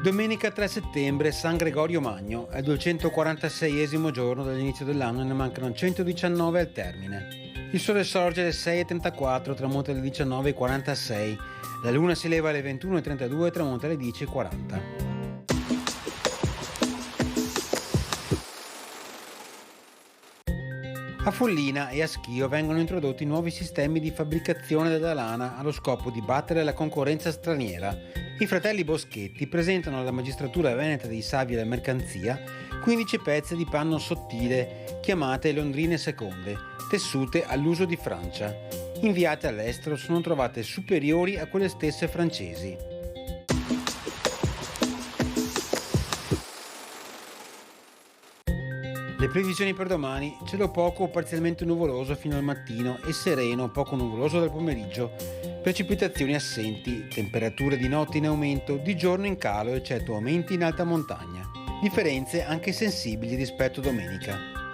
Domenica 3 settembre, San Gregorio Magno, è il 246esimo giorno dall'inizio dell'anno e ne mancano 119 al termine. Il sole sorge alle 6:34, tramonta alle 19:46, la luna si leva alle 21:32 e tramonta alle 10:40. A Follina e a Schio vengono introdotti nuovi sistemi di fabbricazione della lana allo scopo di battere la concorrenza straniera. I fratelli Boschetti presentano alla magistratura veneta dei Savi e della Mercanzia 15 pezze di panno sottile chiamate londrine seconde, tessute all'uso di Francia. Inviate all'estero sono trovate superiori a quelle stesse francesi. Le previsioni per domani: cielo poco o parzialmente nuvoloso fino al mattino e sereno poco nuvoloso dal pomeriggio. Precipitazioni assenti, temperature di notte in aumento, di giorno in calo eccetto aumenti in alta montagna. Differenze anche sensibili rispetto a domenica.